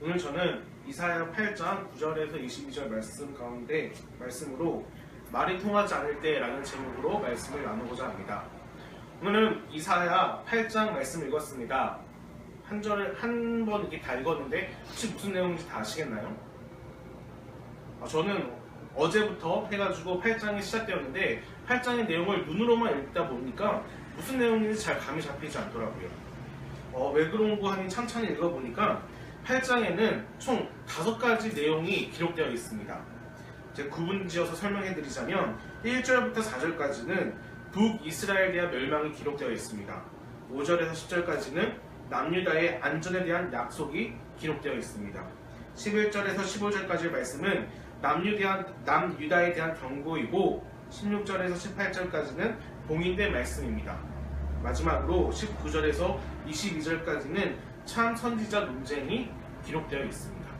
오늘 저는 이사야 8장 9절에서 22절 말씀 가운데 말씀으로 말이 통하지 않을 때라는 제목으로 말씀을 나누고자 합니다. 오늘은 이사야 8장 말씀 읽었습니다. 한 번 이렇게 다 읽었는데 혹시 무슨 내용인지 다 아시겠나요? 저는 어제부터 해가지고 8장이 시작되었는데 8장의 내용을 눈으로만 읽다 보니까 무슨 내용인지 잘 감이 잡히지 않더라고요. 왜 그런고 하니 찬찬히 읽어보니까 8장에는 총 5가지 내용이 기록되어 있습니다. 제가 구분지어서 설명해드리자면 1절부터 4절까지는 북이스라엘에 대한 멸망이 기록되어 있습니다. 5절에서 10절까지는 남유다의 안전에 대한 약속이 기록되어 있습니다. 11절에서 15절까지의 말씀은 남유다에 대한 경고이고 16절에서 18절까지는 봉인된 말씀입니다. 마지막으로 19절에서 22절까지는 참 선지자 논쟁이 기록되어 있습니다.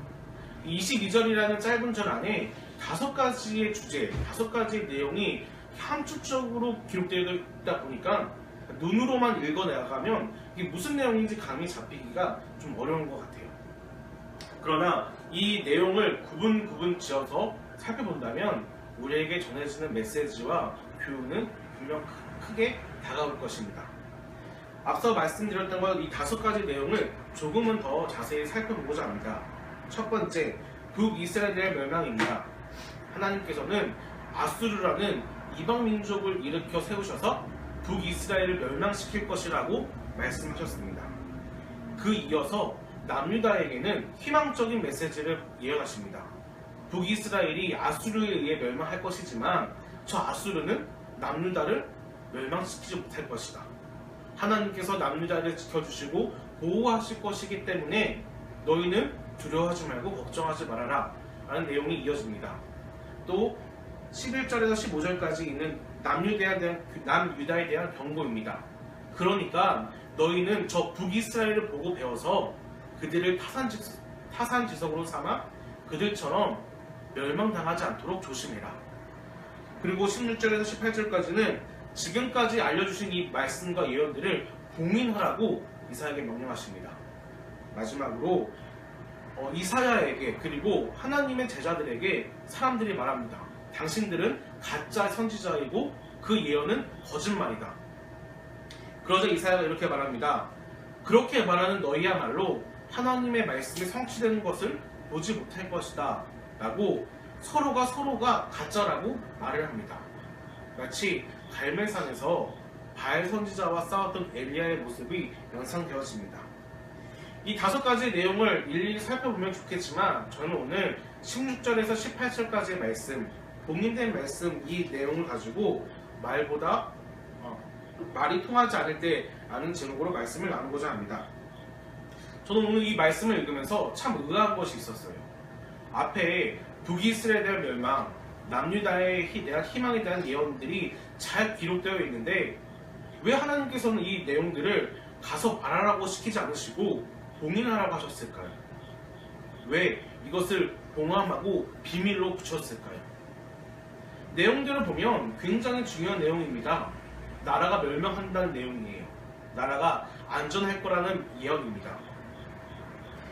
22절이라는 짧은 절 안에 5가지의 주제, 5가지의 내용이 함축적으로 기록되어 있다 보니까 눈으로만 읽어나가면 이게 무슨 내용인지 감이 잡히기가 좀 어려운 것 같아요. 그러나 이 내용을 구분 지어서 살펴본다면 우리에게 전해지는 메시지와 교훈은 분명 크게 다가올 것입니다. 앞서 말씀드렸던 것 이 5가지 내용을 조금은 더 자세히 살펴보고자 합니다. 첫 번째, 북이스라엘의 멸망입니다. 하나님께서는 아수르라는 이방 민족을 일으켜 세우셔서 북이스라엘을 멸망시킬 것이라고 말씀하셨습니다. 그 이어서 남유다에게는 희망적인 메시지를 예언하십니다. 북이스라엘이 아수르에 의해 멸망할 것이지만 저 아수르는 남유다를 멸망시키지 못할 것이다. 하나님께서 남유다를 지켜주시고 보호하실 것이기 때문에 너희는 두려워하지 말고 걱정하지 말아라 라는 내용이 이어집니다. 또 11절에서 15절까지 있는 남유다에 대한 경고입니다. 그러니까 너희는 저 북이스라엘을 보고 배워서 그들을 타산지석으로 삼아 그들처럼 멸망당하지 않도록 조심해라. 그리고 16절에서 18절까지는 지금까지 알려주신 이 말씀과 예언들을 봉인하라고 이사야에게 명령하십니다. 마지막으로 이사야에게 그리고 하나님의 제자들에게 사람들이 말합니다. 당신들은 가짜 선지자이고 그 예언은 거짓말이다. 그러자 이사야가 이렇게 말합니다. 그렇게 말하는 너희야말로 하나님의 말씀이 성취되는 것을 보지 못할 것이다 라고 서로가 가짜라고 말을 합니다. 마치 갈멜산에서 바알 선지자와 싸웠던 엘리야의 모습이 연상되어집니다. 이 5가지 내용을 일일이 살펴보면 좋겠지만 저는 오늘 16절에서 18절까지의 말씀, 봉인된 말씀 이 내용을 가지고 말이 통하지 않을 때 라는 제목으로 말씀을 나누고자 합니다. 저는 오늘 이 말씀을 읽으면서 참 의아한 것이 있었어요. 앞에 북이스라엘에 대한 멸망, 남유다에 대한 희망에 대한 예언들이 잘 기록되어 있는데 왜 하나님께서는 이 내용들을 가서 말하라고 시키지 않으시고 봉인하라고 하셨을까요? 왜 이것을 봉함하고 비밀로 붙였을까요? 내용들을 보면 굉장히 중요한 내용입니다. 나라가 멸망한다는 내용이에요. 나라가 안전할 거라는 예언입니다.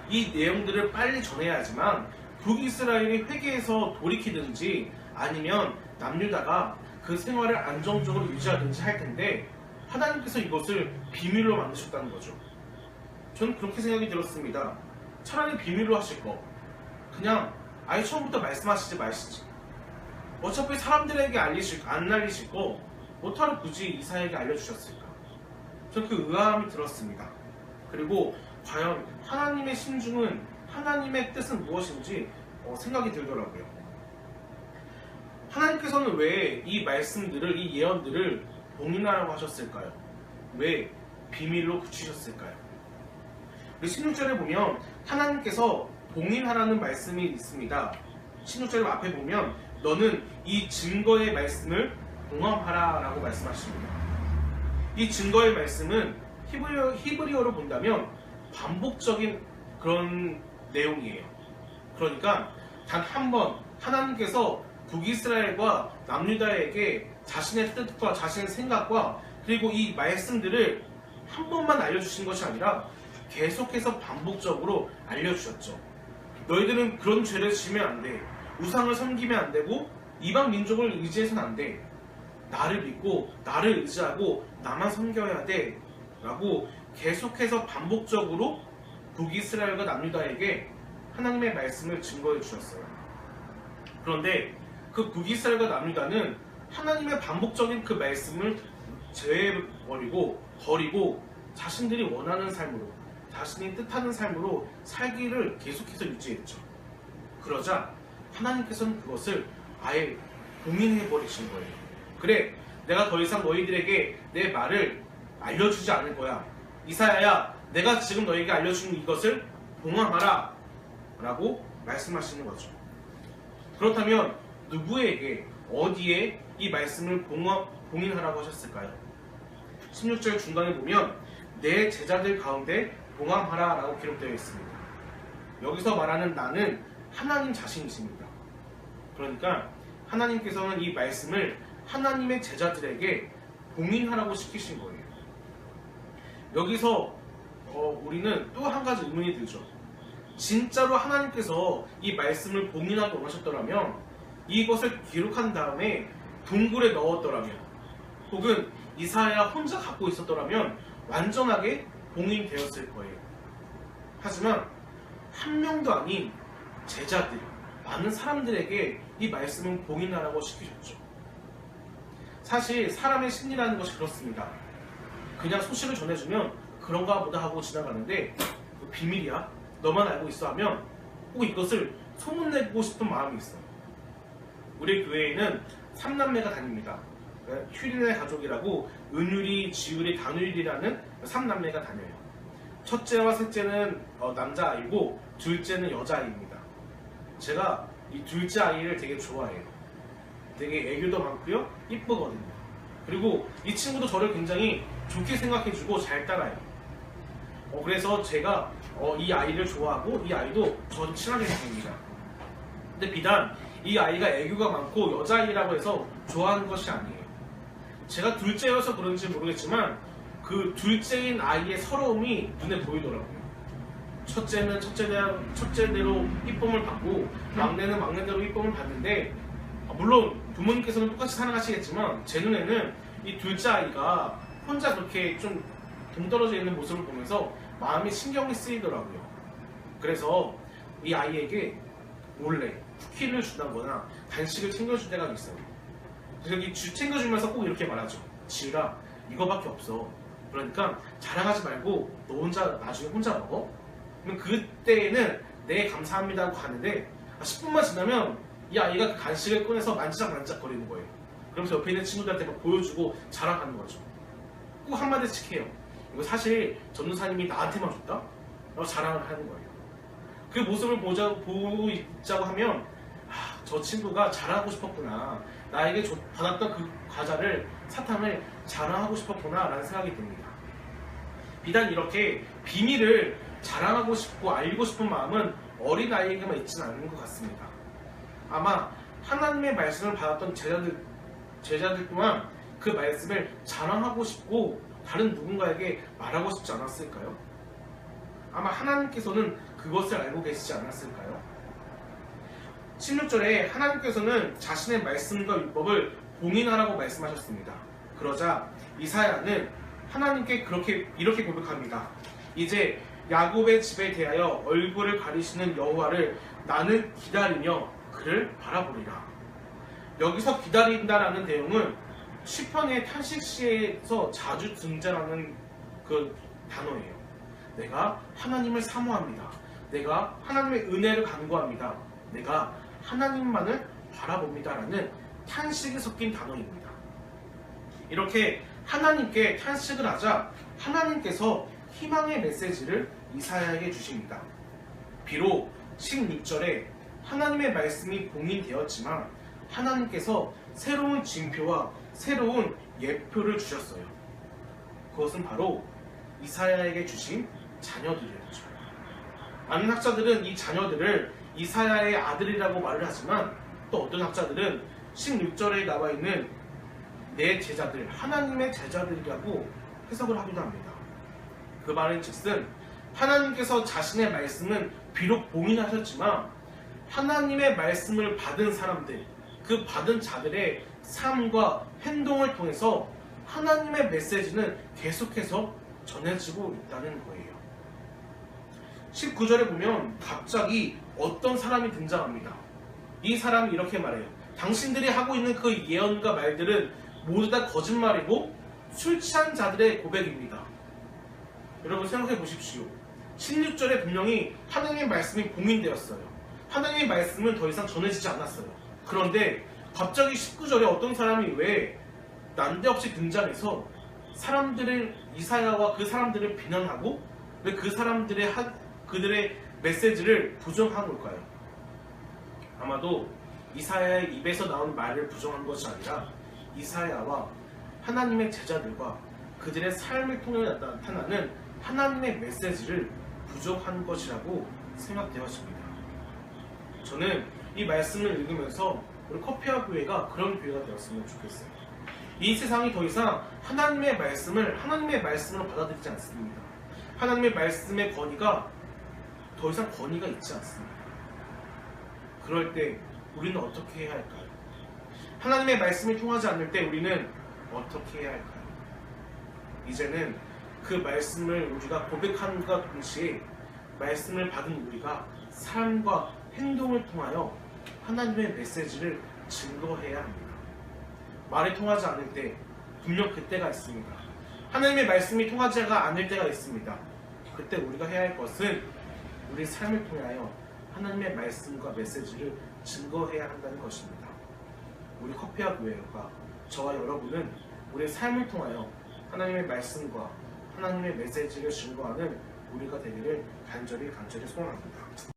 이 내용들을 빨리 전해야 하지만 북이스라엘이 회개해서 돌이키든지 아니면 남유다가 그 생활을 안정적으로 유지하든지 할 텐데 하나님께서 이것을 비밀로 만드셨다는 거죠. 저는 그렇게 생각이 들었습니다. 차라리 비밀로 하실 거 그냥 아예 처음부터 말씀하시지 마시지. 어차피 사람들에게 안 알리실 거 어떻게 굳이 이사야에게 알려주셨을까? 저는 그 의아함이 들었습니다. 그리고 과연 하나님의 심중은 하나님의 뜻은 무엇인지 생각이 들더라고요. 하나님께서는 왜 이 말씀들을, 이 예언들을 봉인하라고 하셨을까요? 왜 비밀로 붙이셨을까요? 16절에 보면 하나님께서 봉인하라는 말씀이 있습니다. 16절 앞에 보면 너는 이 증거의 말씀을 봉함하라 라고 말씀하십니다. 이 증거의 말씀은 히브리어로 본다면 반복적인 그런 내용이에요. 그러니까 단 한 번 하나님께서 북이스라엘과 남유다에게 자신의 뜻과 자신의 생각과 그리고 이 말씀들을 한 번만 알려주신 것이 아니라 계속해서 반복적으로 알려주셨죠. 너희들은 그런 죄를 지으면 안 돼. 우상을 섬기면 안 되고 이방 민족을 의지해서는 안 돼. 나를 믿고 나를 의지하고 나만 섬겨야 돼. 라고 계속해서 반복적으로 북이스라엘과 남유다에게 하나님의 말씀을 증거해 주셨어요. 그런데 그 북이스라엘과 남유다는 하나님의 반복적인 그 말씀을 제해버리고 버리고 자신들이 원하는 삶으로, 자신이 뜻하는 삶으로 살기를 계속해서 유지했죠. 그러자 하나님께서는 그것을 아예 봉인해버리신 거예요. 그래, 내가 더 이상 너희들에게 내 말을 알려주지 않을 거야. 이사야야, 내가 지금 너희에게 알려주는 이것을 봉함하라 라고 말씀하시는 거죠. 그렇다면 누구에게, 어디에 이 말씀을 봉인하라고 하셨을까요? 16절 중간에 보면 내 제자들 가운데 봉함하라 라고 기록되어 있습니다. 여기서 말하는 나는 하나님 자신이십니다. 그러니까 하나님께서는 이 말씀을 하나님의 제자들에게 봉인하라고 시키신 거예요. 여기서 우리는 또 한 가지 의문이 들죠. 진짜로 하나님께서 이 말씀을 봉인하고 원하셨더라면 이것을 기록한 다음에 동굴에 넣었더라면 혹은 이사야 혼자 갖고 있었더라면 완전하게 봉인되었을 거예요. 하지만 한 명도 아닌 제자들, 많은 사람들에게 이 말씀을 봉인하라고 시키셨죠. 사실 사람의 심리라는 것이 그렇습니다. 그냥 소식을 전해주면 그런가 보다 하고 지나가는데 비밀이야, 너만 알고 있어 하면 꼭 이것을 소문내고 싶은 마음이 있어요. 우리 교회에는 3남매가 다닙니다. 휴린의 가족이라고 은율이, 지율이, 단율이라는 3남매가 다녀요. 첫째와 셋째는 남자아이고 둘째는 여자아이입니다. 제가 이 둘째 아이를 되게 좋아해요. 되게 애교도 많고요, 이쁘거든요. 그리고 이 친구도 저를 굉장히 좋게 생각해주고 잘 따라요. 그래서 제가 이 아이를 좋아하고 이 아이도 저를 친하게 생깁니다. 근데 비단 이 아이가 애교가 많고 여자아이라고 해서 좋아하는 것이 아니에요. 제가 둘째여서 그런지 모르겠지만 그 둘째인 아이의 서러움이 눈에 보이더라고요. 첫째는 첫째대로 이쁨을 받고 막내는 막내대로 이쁨을 받는데, 물론 부모님께서는 똑같이 사랑하시겠지만 제 눈에는 이 둘째 아이가 혼자 그렇게 좀 동떨어져 있는 모습을 보면서 마음이 신경이 쓰이더라고요. 그래서 이 아이에게 몰래 쿠키를 준다거나 간식을 챙겨줄 때가 있어요. 그래서 챙겨주면서 꼭 이렇게 말하죠. 지율아, 이거밖에 없어. 그러니까 자랑하지 말고 너 혼자 나중에 혼자 먹어. 그러면 그때는 네 감사합니다 하고 가는데 10분만 지나면 이 아이가 그 간식을 꺼내서 만지작 거리는 거예요. 그러면서 옆에 있는 친구들한테 막 보여주고 자랑하는 거죠. 꼭 한마디씩 해요. 이거 사실 전도사님이 나한테만 줬다? 라고 자랑을 하는 거예요. 그 모습을 보자고 하면 저 친구가 자랑하고 싶었구나. 나에게 받았던 그 과자를, 사탕을 자랑하고 싶었구나 라는 생각이 듭니다. 비단 이렇게 비밀을 자랑하고 싶고 알고 싶은 마음은 어린아이에게만 있지는 않은 것 같습니다. 아마 하나님의 말씀을 받았던 제자들 또한 그 말씀을 자랑하고 싶고 다른 누군가에게 말하고 싶지 않았을까요? 아마 하나님께서는 그것을 알고 계시지 않았을까요? 16절에 하나님께서는 자신의 말씀과 율법을 봉인하라고 말씀하셨습니다. 그러자 이사야는 하나님께 이렇게 고백합니다. 이제 야곱의 집에 대하여 얼굴을 가리시는 여호와를 나는 기다리며 그를 바라보리라. 여기서 기다린다라는 내용은 시편의 탄식시에서 자주 등장하는 그 단어예요. 내가 하나님을 사모합니다. 내가 하나님의 은혜를 간구합니다. 내가 하나님만을 바라봅니다 라는 탄식이 섞인 단어입니다. 이렇게 하나님께 탄식을 하자 하나님께서 희망의 메시지를 이사야에게 주십니다. 비록 16절에 하나님의 말씀이 봉인되었지만 하나님께서 새로운 징표와 새로운 예표를 주셨어요. 그것은 바로 이사야에게 주신 자녀들이었죠. 많은 학자들은 이 자녀들을 이사야의 아들이라고 말을 하지만 또 어떤 학자들은 16절에 나와 있는 내 제자들, 하나님의 제자들이라고 해석을 하기도 합니다. 그 말은 즉슨 하나님께서 자신의 말씀은 비록 봉인하셨지만 하나님의 말씀을 받은 사람들, 그 받은 자들의 삶과 행동을 통해서 하나님의 메시지는 계속해서 전해지고 있다는 거예요. 19절에 보면 갑자기 어떤 사람이 등장합니다. 이 사람이 이렇게 말해요. 당신들이 하고 있는 그 예언과 말들은 모두 다 거짓말이고 술 취한 자들의 고백입니다. 여러분 생각해 보십시오. 16절에 분명히 하나님의 말씀이 봉인되었어요. 하나님의 말씀은 더 이상 전해지지 않았어요. 그런데 갑자기 19절에 어떤 사람이 왜 난데없이 등장해서 사람들을, 이사야와 그 사람들을 비난하고 왜 그 사람들의 그들의 메시지를 부정한 걸까요? 아마도 이사야의 입에서 나온 말을 부정한 것이 아니라 이사야와 하나님의 제자들과 그들의 삶을 통해 나타나는 하나님의 메시지를 부정한 것이라고 생각되었습니다. 저는 이 말씀을 읽으면서 우리 커피와 교회가 그런 교회가 되었으면 좋겠어요. 이 세상이 더 이상 하나님의 말씀으로 받아들이지 않습니다. 하나님의 말씀의 권위가 더 이상 권위가 있지 않습니다. 그럴 때 우리는 어떻게 해야 할까요? 하나님의 말씀이 통하지 않을 때 우리는 어떻게 해야 할까요? 이제는 그 말씀을 우리가 고백함과 동시에 말씀을 받은 우리가 삶과 행동을 통하여 하나님의 메시지를 증거해야 합니다. 말이 통하지 않을 때 분명 그때가 있습니다. 하나님의 말씀이 통하지 않을 때가 있습니다. 그때 우리가 해야 할 것은 우리 삶을 통하여 하나님의 말씀과 메시지를 증거해야 한다는 것입니다. 우리 커피와 교회가 저와 여러분은 우리의 삶을 통하여 하나님의 말씀과 하나님의 메시지를 증거하는 우리가 되기를 간절히 소원합니다.